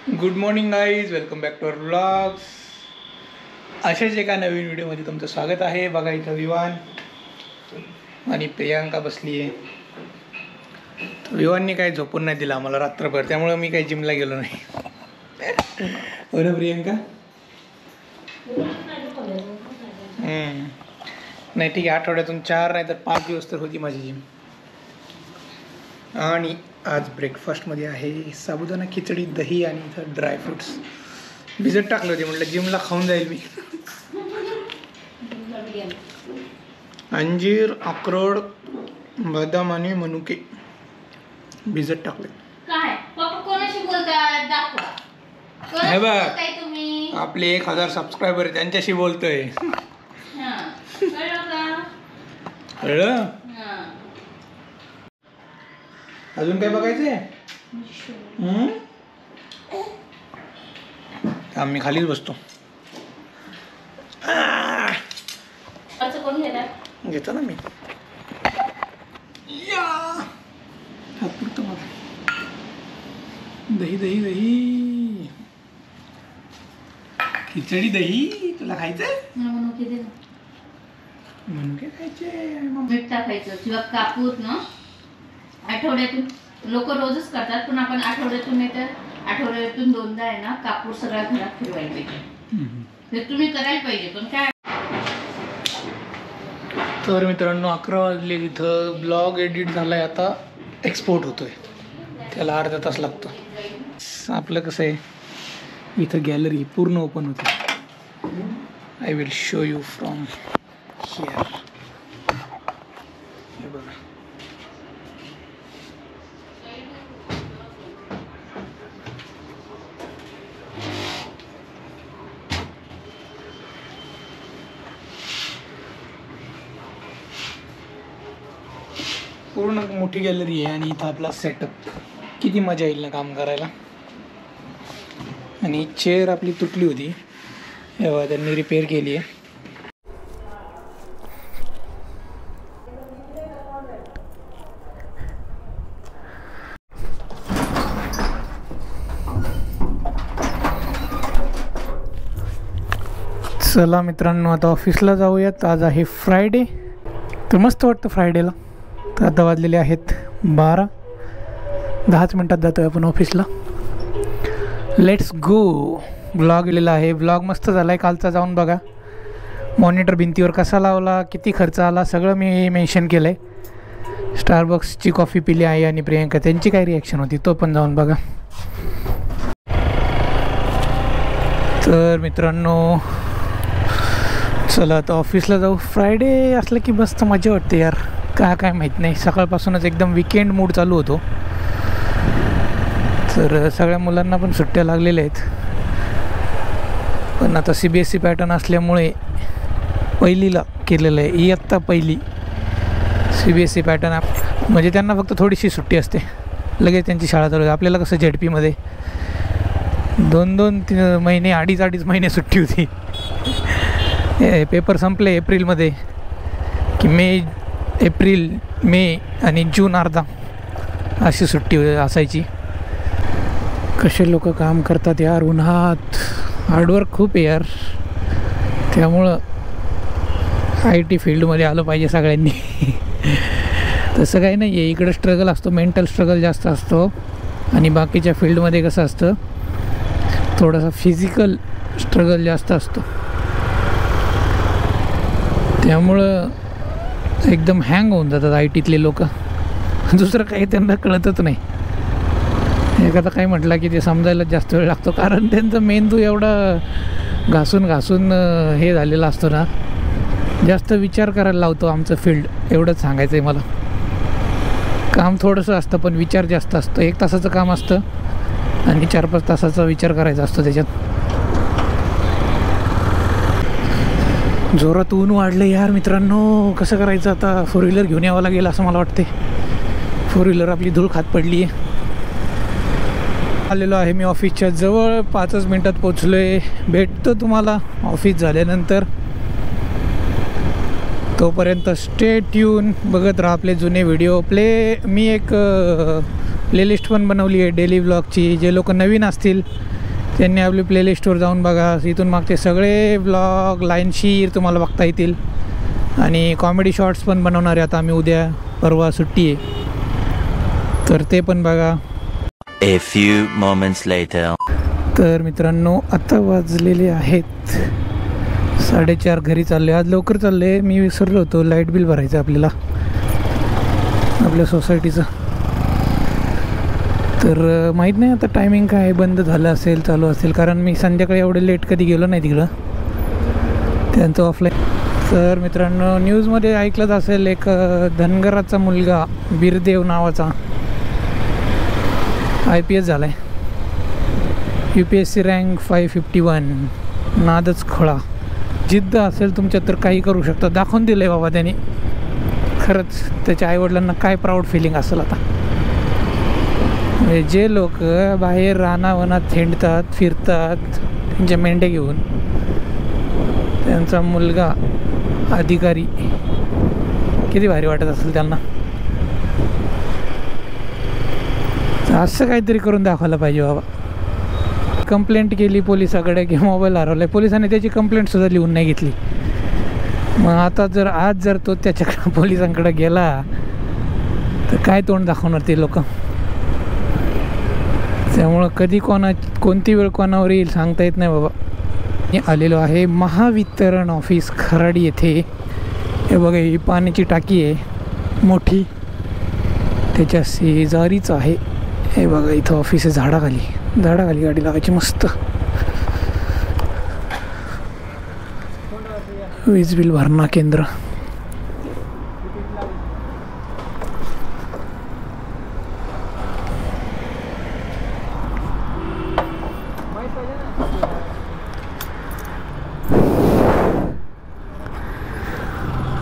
Good morning guys, welcome back to our vlogs. अशाच एका नवीन व्हिडिओमध्ये तुमचं स्वागत आहे. बघा इथं विवान आणि प्रियांका बसली आहे. विवानने काही झोपून नाही दिला आम्हाला रात्रभर, त्यामुळे मी काही जिमला गेलो नाही. हो ना प्रियांका? नाही ठीक आहे, आठवड्यातून 4 नाही तर 5 दिवस तर होती माझी जिम. आणि आज ब्रेकफास्टमध्ये आहे साबुदाणा खिचडी, दही आणि इथं ड्रायफ्रुट्स भिजत टाकले होते. म्हटलं जिमला खाऊन जाईल मी. अंजीर, अक्रोड, बदाम आणि मनुके भिजत टाकले. हे बघ, आपले 1000 सबस्क्रायबर आहे, त्यांच्याशी बोलतोय. कळलं? अजून काय बघायचंय? आम्ही खालीच बसतो. घेतो ना मी. दही दही दही खिचडी दही. तुला खायचंय? मनुके खायचे. मीठ टाकायचं किंवा कापूर ना. आठवड्यातून लोक रोजच करतात, पण आपण आठवड्यातून नाही तर आठवड्यातून 2दा आहे ना कापूर सगळ्या घरात फिरवायला पाहिजे. ते तुम्ही करायला पाहिजे. पण काय तर मित्रांनो, 11 वाजले. तिथं ब्लॉग एडिट झालाय, आता एक्सपोर्ट होतोय. त्याला अर्धा तास लागतो. आपलं कसं आहे, इथं गॅलरी पूर्ण ओपन होते. I will show you from here. हे बघा, पूर्ण मोठी गॅलरी आहे. आणि इथं आपला सेटअप. किती मजा येईल ना काम करायला. आणि चेअर आपली तुटली होती, तेव्हा त्यांनी रिपेअर केली आहे. चला मित्रांनो, आता ऑफिसला जाऊयात. आज आहे फ्रायडे, तर मस्त वाटतं फ्रायडेला. तर आता वाजलेले आहेत 12. 10च मिनटात जातो आहे आपण ऑफिसला. Let's go. ब्लॉग लिहिला आहे. ब्लॉग मस्त झाला आहे. कालचा जाऊन बघा. मॉनिटर भिंतीवर कसा लावला, किती खर्च आला, सगळं मी मेन्शन केलं आहे. स्टारबक्सची कॉफी पिली आहे आणि प्रियांका, त्यांची काय रिॲक्शन होती तो पण जाऊन बघा. तर मित्रांनो, चला आता ऑफिसला जाऊ. फ्रायडे असलं की मस्त मजा वाटते यार. काय माहीत नाही, सकाळपासूनच एकदम विकेंड मूड चालू होतो. तर सगळ्या मुलांना पण सुट्ट्या लागलेल्या आहेत. पण आता CBSE पॅटर्न असल्यामुळे पहिलीला केलेलं आहे. इयत्ता पहिली CBSE पॅटर्न म्हणजे त्यांना फक्त थोडीशी सुट्टी असते, लगेच त्यांची शाळा चालू होते. आपल्याला कसं ZP मध्ये 2-2 महिने, 2.5 महिने सुट्टी होती. पेपर संपले एप्रिलमध्ये की एप्रिल, मे आणि जून अर्धा अशी सुट्टी असायची. कसे लोक काम करतात यार उन्हात. हार्डवर्क खूप आहे यार. त्यामुळं IT फील्डमध्ये आलं पाहिजे सगळ्यांनी. तसं काही नाही आहे, इकडं स्ट्रगल असतो, मेंटल स्ट्रगल जास्त असतो. आणि बाकीच्या फील्डमध्ये कसं असतं, थोडासा फिजिकल स्ट्रगल जास्त असतो. त्यामुळं एकदम हँग होऊन जातात ITतले लोक. दुसरं काही त्यांना कळतच नाही. एखादा काही म्हटलं की ते समजायला जास्त वेळ लागतो, कारण त्यांचा मेंदू एवढा घासून हे झालेला असतो ना. जास्त विचार करायला लावतो आमचं फील्ड, एवढंच सांगायचं आहे मला. काम थोडंसं असतं पण विचार जास्त असतो. 1 तासाचं काम असतं आणि 4-5 तासाचा विचार करायचा असतो त्याच्यात. जोरात ऊन वाढलं यार मित्रांनो. कसं करायचं आता? 4 व्हीलर घेऊन यावं लागेल असं मला वाटते. 4 व्हीलर आपली धूळ खात पडली आहे. आलेलो आहे मी ऑफिसच्या जवळ. 5च मिनटात पोचलो आहे. भेटतो तुम्हाला ऑफिस झाल्यानंतर. तोपर्यंत स्टे ट्यून, बघत राहा आपले जुने व्हिडिओ. मी एक प्लेलिस्ट पण बनवली आहे डेली व्लॉगची. जे लोक नवीन असतील त्यांनी आपली प्लेलिस्टवर जाऊन बघा. इथून मागचे सगळे व्लॉग लाईनशीर तुम्हाला बघता येतील. आणि कॉमेडी शॉर्ट्स पण बनवणार आहे आता आम्ही. उद्या परवा सुट्टी आहे तर ते पण बघा. A few moments later. तर मित्रांनो आता वाजलेले आहेत 4:30. घरी चालले. आज लवकर चालले. मी विसरलो होतो लाईट बिल भरायचं आपल्याला आपल्या सोसायटीचं. तर माहीत नाही आता टायमिंग काय बंद झालं असेल चालू असेल, कारण मी संध्याकाळी एवढे लेट कधी गेलो नाही तिकडं त्यांचं ऑफलाईन. तर मित्रांनो न्यूजमध्ये ऐकलंच असेल एक धनगराचा मुलगा बिरदेव नावाचा IPS झाला आहे. UPSC rank 551. नादच खोळा. जिद्द असेल तुमच्यात तर काही करू शकता. दाखवून दिलं आहे बाबा त्यांनी. खरंच त्याच्या आईवडिलांना काय प्राऊड फिलिंग असेल आता. म्हणजे जे लोक बाहेर रानावनात हिंडतात फिरतात त्यांच्या मेंढ्या घेऊन, त्यांचा मुलगा अधिकारी, किती भारी वाटत असेल त्यांना. असं काहीतरी करून दाखवायला पाहिजे बाबा. कंप्लेंट केली पोलिसाकडे की मोबाईल हरवला आहे. पोलिसांनी त्याची कंप्लेंटसुद्धा लिहून नाही घेतली. मग आता आज जर तो त्याच्याकडं पोलिसांकडे गेला तर काय तोंड दाखवणार ते लोक. त्यामुळं कधी कोणती वेळ कोणावर येईल सांगता येत नाही बाबा. मी आलेलो आहे महावितरण ऑफिस खराडी येथे. हे बघा ही पाण्याची टाकी आहे मोठी, त्याच्या शेजारीच आहे. हे बघा इथं ऑफिस आहे. झाडाखाली गाडी लावायची मस्त. वीज बिल भरणा केंद्र.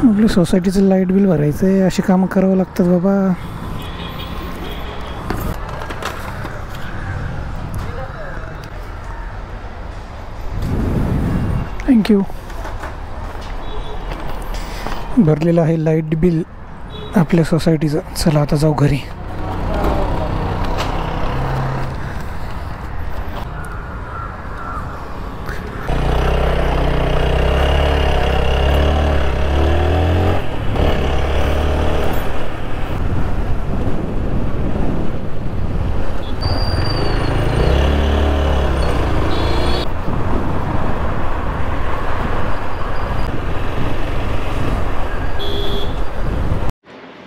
आपल्या सोसायटीचं लाईट बिल भरायचं आहे. अशी कामं करावं लागतात बाबा. थँक्यू. भरलेलं आहे लाईट बिल आपल्या सोसायटीचं. चला आता जाऊ घरी.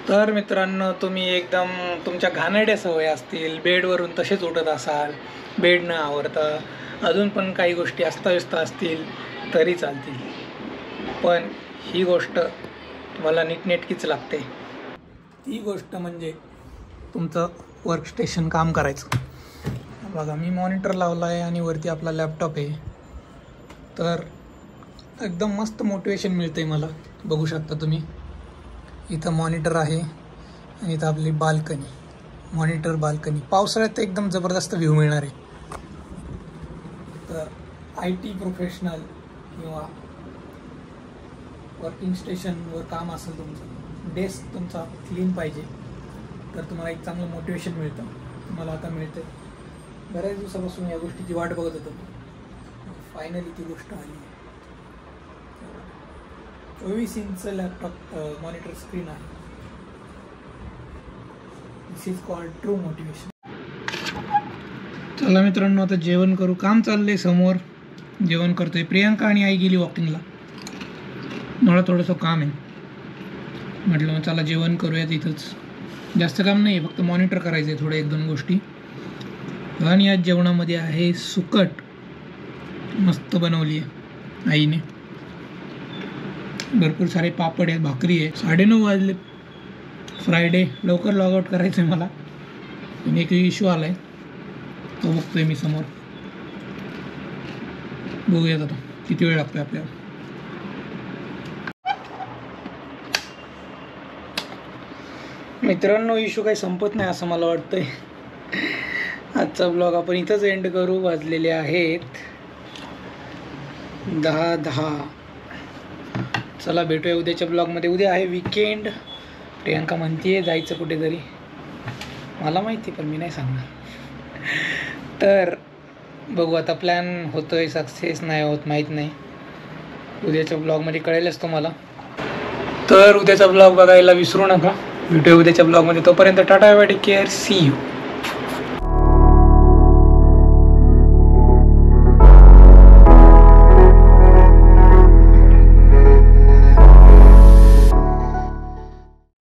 तर मित्रांनो तुम्ही एकदम तुमच्या घाणेरड्या सवय असतील, बेडवरून तसेच उठत असाल, बेड न आवरता अजून पण काही गोष्टी अस्ताव्यस्त असतील तरी चालतील, पण ही गोष्ट तुम्हाला नीटनेटकीच लागते. ती गोष्ट म्हणजे तुमचं वर्कस्टेशन काम करायचं. बघा मी मॉनिटर लावला आहे आणि वरती आपला लॅपटॉप आहे. तर एकदम मस्त मोटिवेशन मिळते मला. बघू शकता तुम्ही इथं मॉनिटर आहे आणि इथं आपली बाल्कनी, मॉनिटर बाल्कनी. पावसाळ्यात एकदम जबरदस्त व्ह्यू मिळणार आहे. तर IT प्रोफेशनल किंवा वर्किंग स्टेशनवर काम असेल तुमचं, डेस्क तुमचा क्लीन पाहिजे, तर तुम्हाला एक चांगलं मोटिवेशन मिळतं. तुम्हाला आता मिळतं. बऱ्याच दिवसापासून या गोष्टीची वाट बघत होतो. फायनली ती गोष्ट आली. 24 इंच लॅपटॉप मॉनिटर स्क्रीन आहे. दिस इज कॉल्ड ट्रू मोटिवेशन. चला मित्रांनो आता जेवण करू. काम चाललंय समोर, जेवण करतोय. प्रियांका आणि आई गेली वॉकिंगला. मला थोडंसं काम आहे, म्हटलं मग चला जेवण करूयात इथंच. जास्त काम नाही आहे, फक्त मॉनिटर करायचं आहे थोडं 1-2 गोष्टी. आणि आज जेवणामध्ये आहे सुकट. मस्त बनवली आहे आईने. भरपूर सारे पापड आहेत, भाकरी आहे. 9:30 वाजले. फ्रायडे, लवकर लॉग आउट करायचं आहे मला. पण एक इश्यू आला आहे, तो बघतोय मी समोर. बघूयात आता किती वेळ लागतोय आपल्याला. मित्रांनो इश्यू काही संपत नाही असं मला वाटतंय. आजचा ब्लॉग आपण इथंच एंड करू. वाजलेले आहेत 10:10. चला भेटूया उद्याच्या ब्लॉगमध्ये. उद्या आहे वीकेंड. प्रियांका म्हणते जायचं कुठेतरी. मला माहिती, पण मी नाही सांगणार. तर बघू आता, प्लॅन होतोय सक्सेस नाही होत माहीत नाही, उद्याच्या ब्लॉगमध्ये कळेलच तुम्हाला. तर उद्याचा ब्लॉग बघायला विसरू नका. भेटूया उद्याच्या ब्लॉगमध्ये. तोपर्यंत tata bye, take care, see you.